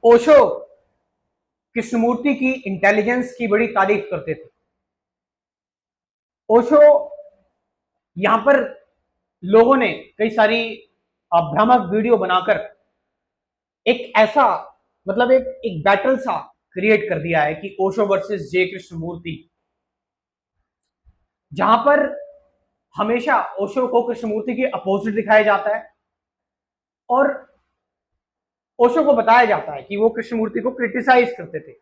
ओशो कृष्णमूर्ति की इंटेलिजेंस की बड़ी तारीफ करते थे। ओशो यहां पर लोगों ने कई सारी भ्रामक वीडियो बनाकर एक ऐसा मतलब एक बैटल सा क्रिएट कर दिया है कि ओशो वर्सेस जे कृष्णमूर्ति, जहां पर हमेशा ओशो को कृष्णमूर्ति के अपोजिट दिखाया जाता है और ओशो को बताया जाता है कि वो कृष्णमूर्ति को क्रिटिसाइज करते थे।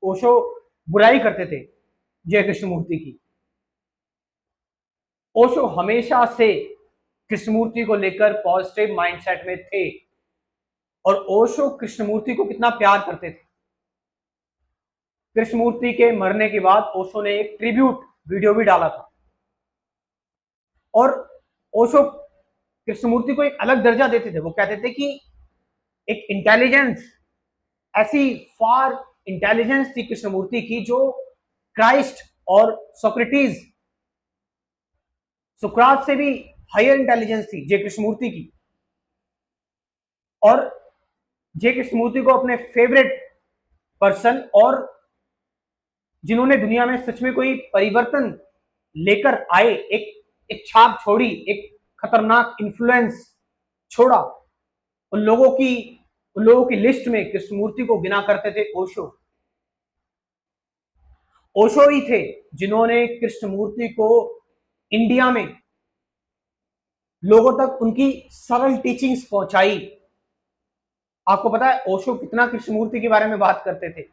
ओशो बुराई करते थे जय कृष्णमूर्ति की। ओशो हमेशा से कृष्णमूर्ति को लेकर पॉजिटिव माइंडसेट में थे और ओशो कृष्णमूर्ति को कितना प्यार करते थे। कृष्णमूर्ति के मरने के बाद ओशो ने एक ट्रिब्यूट वीडियो भी डाला था और ओशो कृष्णमूर्ति को एक अलग दर्जा देते थे। वो कहते थे कि एक इंटेलिजेंस, ऐसी फार इंटेलिजेंस थी कृष्णमूर्ति की जो क्राइस्ट और सोक्रेटिस, सुकरात से भी हायर इंटेलिजेंस थी जे कृष्णमूर्ति की। और जे कृष्णमूर्ति को अपने फेवरेट पर्सन और जिन्होंने दुनिया में सच में कोई परिवर्तन लेकर आए, एक छाप छोड़ी, एक खतरनाक इन्फ्लुएंस छोड़ा, उन लोगों की लिस्ट में कृष्णमूर्ति को गिना करते थे ओशो। ओशो ही थे जिन्होंने कृष्णमूर्ति को इंडिया में लोगों तक उनकी सरल टीचिंग्स पहुंचाई। आपको पता है ओशो कितना कृष्णमूर्ति के बारे में बात करते थे।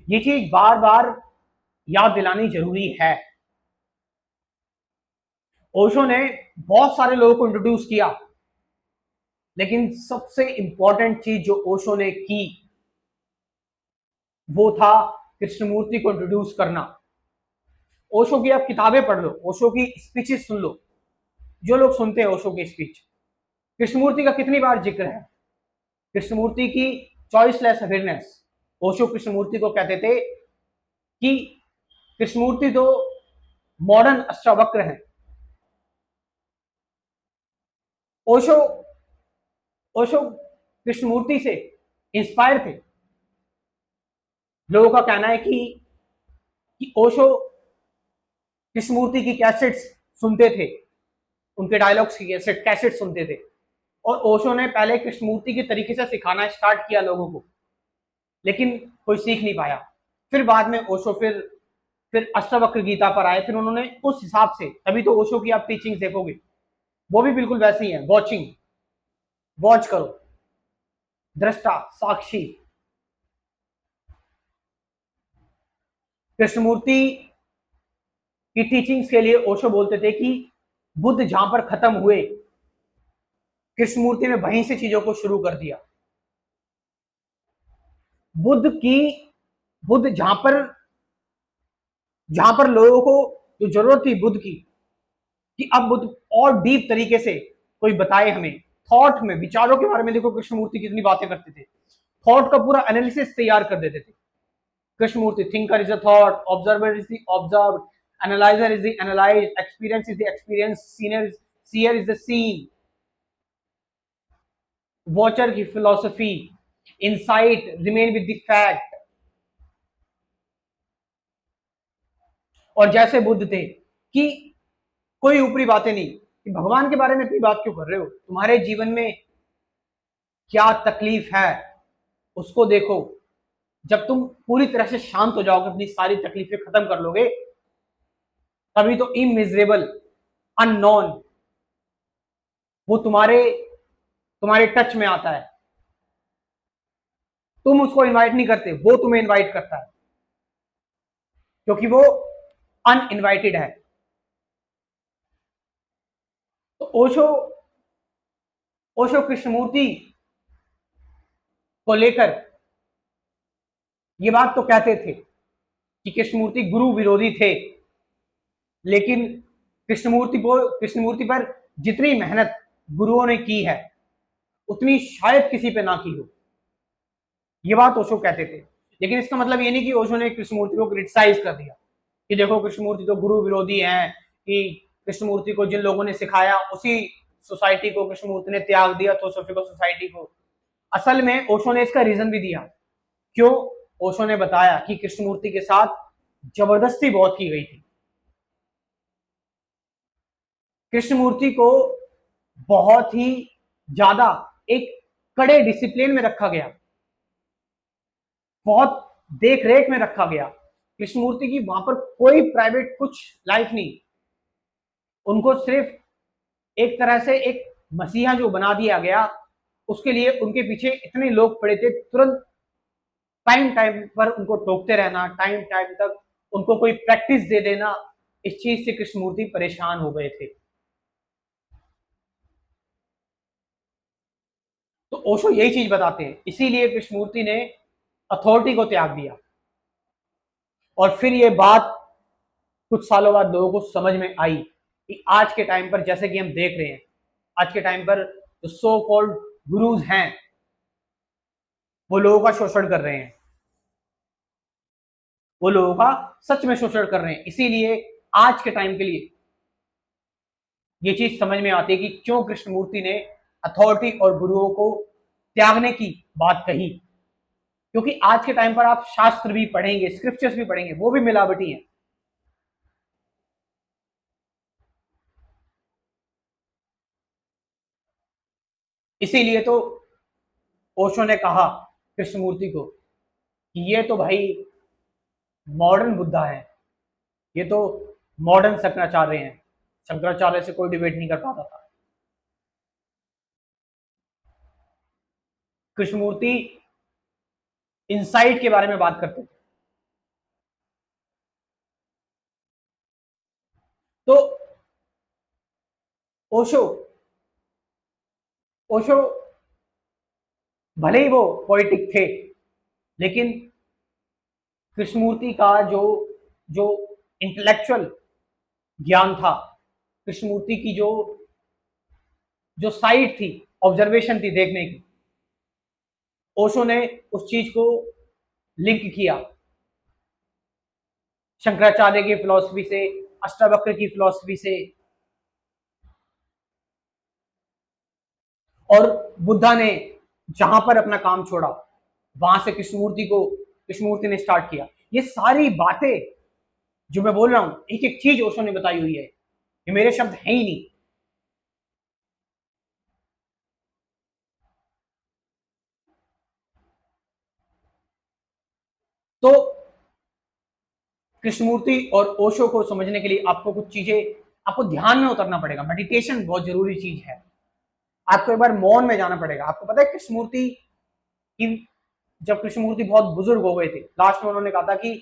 ये चीज बार बार याद दिलानी जरूरी है। ओशो ने बहुत सारे लोगों को इंट्रोड्यूस किया, लेकिन सबसे इंपॉर्टेंट चीज जो ओशो ने की वो था कृष्णमूर्ति को इंट्रोड्यूस करना। ओशो की आप किताबें पढ़ लो, ओशो की स्पीचेस सुन लो। जो लोग सुनते हैं ओशो की स्पीच, कृष्णमूर्ति का कितनी बार जिक्र है, कृष्णमूर्ति की चॉइसलेस अवेयरनेस। ओशो कृष्णमूर्ति को कहते थे कि कृष्णमूर्ति तो मॉडर्न अष्टावक्र हैं। ओशो ओशो कृष्णमूर्ति से इंस्पायर थे। लोगों का कहना है कि ओशो कृष्णमूर्ति की कैसेट्स सुनते थे, उनके डायलॉग्स की कैसेट सुनते थे और ओशो ने पहले कृष्णमूर्ति के तरीके से सिखाना स्टार्ट किया लोगों को, लेकिन कोई सीख नहीं पाया। फिर बाद में ओशो फिर अष्टावक्र गीता पर आए, फिर उन्होंने उस हिसाब से, तभी तो ओशो की आप टीचिंग देखोगे वो भी बिल्कुल वैसी है। वॉच करो, दृष्टा, साक्षी। कृष्णमूर्ति की टीचिंग्स के लिए ओशो बोलते थे कि बुद्ध जहां पर खत्म हुए, कृष्णमूर्ति ने वहीं से चीजों को शुरू कर दिया। बुद्ध जहां पर लोगों को जो जरूरत थी बुद्ध की, कि अब बुद्ध और डीप तरीके से कोई बताए हमें, थॉट में, विचारों के बारे में। देखो कृष्णमूर्ति कितनी बातें करते थे, थॉट का पूरा एनालिसिस तैयार कर देते थे Krishnamurti. Thinker is a thought, observer is the observed, analyser is the analysed, experience is the experience, seer is the seen. Watcher की philosophy, insight, remain with the fact. और जैसे बुद्ध थे कि कोई ऊपरी बातें नहीं, कि भगवान के बारे में इतनी बात क्यों कर रहे हो, तुम्हारे जीवन में क्या तकलीफ है उसको देखो। जब तुम पूरी तरह से शांत हो जाओगे, अपनी सारी तकलीफें खत्म कर लोगे, तभी तो इमिजरेबल, अननोन वो तुम्हारे तुम्हारे टच में आता है। तुम उसको इनवाइट नहीं करते, वो तुम्हें इनवाइट करता है, क्योंकि वो अनइनवाइटेड है। तो ओशो कृष्णमूर्ति को लेकर ये बात तो कहते थे कि कृष्णमूर्ति गुरु विरोधी थे, लेकिन कृष्णमूर्ति पर जितनी मेहनत गुरुओं ने की है उतनी शायद किसी पे ना की हो, ये बात ओशो कहते थे। लेकिन इसका मतलब ये नहीं कि ओशो ने कृष्णमूर्ति को क्रिटिसाइज कर दिया कि देखो कृष्णमूर्ति तो गुरु विरोधी हैं, कि कृष्णमूर्ति को जिन लोगों ने सिखाया उसी सोसाइटी को कृष्णमूर्ति ने त्याग दिया, थियोसॉफिकल सोसाइटी को। असल में ओशो ने इसका रीजन भी दिया। क्यों? ओशो ने बताया कि कृष्णमूर्ति के साथ जबरदस्ती बहुत की गई थी। कृष्णमूर्ति को बहुत ही ज्यादा एक कड़े डिसिप्लिन में रखा गया, बहुत देख रेख में रखा गया। कृष्णमूर्ति की वहां पर कोई प्राइवेट कुछ लाइफ नहीं। उनको सिर्फ एक तरह से एक मसीहा जो बना दिया गया, उसके लिए उनके पीछे इतने लोग पड़े थे, तुरंत टाइम टाइम पर उनको टोकते रहना, टाइम टाइम तक उनको कोई प्रैक्टिस दे देना, इस चीज से कृष्णमूर्ति परेशान हो गए थे। तो ओशो यही चीज बताते हैं, इसीलिए कृष्णमूर्ति ने अथॉरिटी को त्याग दिया। और फिर ये बात कुछ सालों बाद लोगों को समझ में आई कि आज के टाइम पर जैसे कि हम देख रहे हैं, आज के टाइम पर जो सो कॉल्ड गुरुज हैं वो लोगों का शोषण कर रहे हैं, वो लोगों का सच में शोषण कर रहे हैं। इसीलिए आज के टाइम के लिए ये चीज समझ में आती है कि क्यों कृष्णमूर्ति ने अथॉरिटी और गुरुओं को त्यागने की बात कही। क्योंकि आज के टाइम पर आप शास्त्र भी पढ़ेंगे, स्क्रिप्चर्स भी पढ़ेंगे, वो भी मिलावटी हैं। इसीलिए तो ओशो ने कहा कृष्णमूर्ति को कि ये तो भाई मॉडर्न बुद्धा है, ये तो मॉडर्न शंकराचार्य हैं, शंकराचार्य से कोई डिबेट नहीं कर पाता था। कृष्णमूर्ति इनसाइट के बारे में बात करते थे। तो ओशो ओशो भले ही वो पोइटिक थे, लेकिन कृष्णमूर्ति का जो जो इंटेलेक्चुअल ज्ञान था, कृष्णमूर्ति की जो जो साइट थी, ऑब्जर्वेशन थी देखने की, ओशो ने उस चीज को लिंक किया शंकराचार्य की फिलॉसफी से, अष्टावक्र की फिलॉसफी से, और बुद्धा ने जहां पर अपना काम छोड़ा वहां से कृष्णमूर्ति ने स्टार्ट किया। ये सारी बातें जो मैं बोल रहा हूं, एक एक चीज ओशो ने बताई हुई है, ये मेरे शब्द हैं ही नहीं। तो कृष्णमूर्ति और ओशो को समझने के लिए आपको कुछ चीजें, आपको ध्यान में उतरना पड़ेगा। मेडिटेशन बहुत जरूरी चीज है। आपको एक बार मौन में जाना पड़ेगा। आपको पता है कृष्णमूर्ति की, जब कृष्णमूर्ति बहुत बुजुर्ग हो गए थे, लास्ट में उन्होंने कहा था कि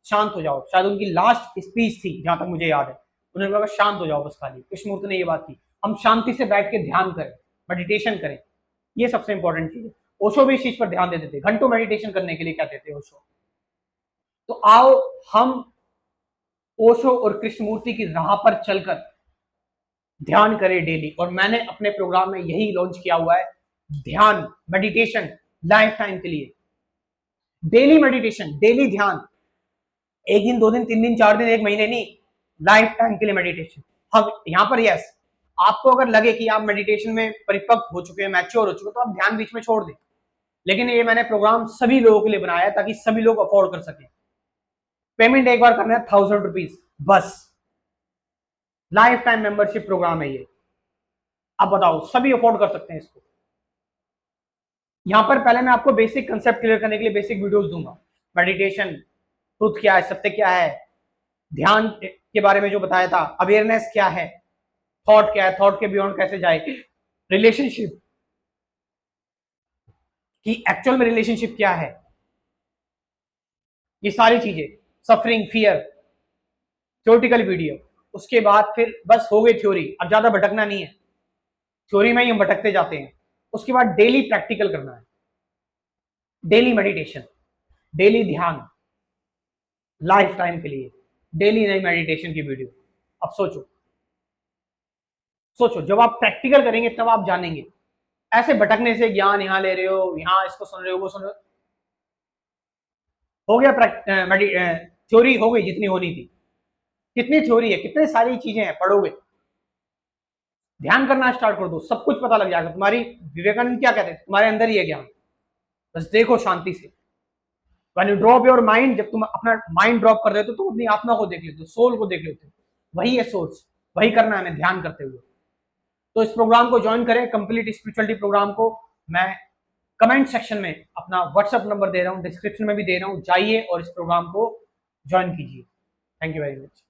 शांत हो जाओ, शायद उनकी लास्ट स्पीच थी जहां तक मुझे याद है, उन्होंने कहा शांत हो जाओ बस खाली। कृष्णमूर्ति ने ये बात की, हम शांति से बैठ के ध्यान करें, मेडिटेशन करें, ये सबसे इंपॉर्टेंट चीज है। ओशो भी इस चीज पर ध्यान देते थे, घंटों मेडिटेशन करने के लिए कहते थे ओशो। तो आओ हम ओशो और कृष्णमूर्ति की राह पर चलकर ध्यान करें डेली। और मैंने अपने प्रोग्राम में यही लॉन्च किया हुआ है, ध्यान, मेडिटेशन लाइफ टाइम के लिए। डेली मेडिटेशन, डेली ध्यान, एक दिन, दो दिन, तीन दिन, चार दिन, एक महीने नहीं, लाइफ टाइम के लिए मेडिटेशन। हम यहाँ पर यस, आपको अगर लगे कि आप मेडिटेशन में परिपक्व हो चुके हैं, मैच्योर हो चुके हैं, तो आप ध्यान बीच में छोड़ दें। लेकिन ये मैंने प्रोग्राम सभी लोगों के लिए बनाया है ताकि सभी लोग अफोर्ड कर सकें। पेमेंट एक बार करना है ₹1000 बस। लाइफ टाइम मेंबरशिप प्रोग्राम है ये। आप बताओ, सभी अफोर्ड कर सकते हैं इसको। यहां पर पहले मैं आपको बेसिक कंसेप्ट क्लियर करने के लिए बेसिक वीडियोस दूंगा। मेडिटेशन, ट्रुथ क्या है, सत्य क्या है, ध्यान के बारे में जो बताया था, अवेयरनेस क्या है, थॉट क्या है, थॉट के बियॉन्ड कैसे जाए, रिलेशनशिप कि एक्चुअल में रिलेशनशिप क्या है, ये सारी चीजें, सफरिंग, फियर, थ्योरेटिकल वीडियो। उसके बाद फिर बस हो गई थ्योरी, अब ज्यादा भटकना नहीं है, थ्योरी में ही हम भटकते जाते हैं। उसके बाद डेली प्रैक्टिकल करना है, डेली मेडिटेशन, डेली ध्यान, लाइफ टाइम के लिए डेली नई मेडिटेशन की वीडियो। अब सोचो, सोचो जब आप प्रैक्टिकल करेंगे तब आप जानेंगे। ऐसे भटकने से, ज्ञान यहाँ ले रहे हो, यहाँ इसको सुन रहे हो, वो सुन रहे हो गया, थ्योरी हो गई जितनी होनी थी। कितनी थ्योरी है, कितनी सारी चीजें हैं, पढ़ोगे, ध्यान करना स्टार्ट कर दो, सब कुछ पता लग जाएगा। तुम्हारी, विवेकानंद क्या कहते हैं, तुम्हारे अंदर ही है ज्ञान, बस देखो शांति से। When you drop your mind, जब तुम अपना माइंड ड्रॉप कर देते हो, तुम अपनी आत्मा को देख लेते हो, सोल को देख लेते हो, वही है सोर्स, वही करना है हमें ध्यान करते हुए। तो इस प्रोग्राम को ज्वाइन करें, कंप्लीट स्पिरिचुअलिटी प्रोग्राम को। मैं कमेंट सेक्शन में अपना व्हाट्सएप नंबर दे रहा हूँ, डिस्क्रिप्शन में भी दे रहा हूँ, जाइए और इस प्रोग्राम को ज्वाइन कीजिए। Thank you very much.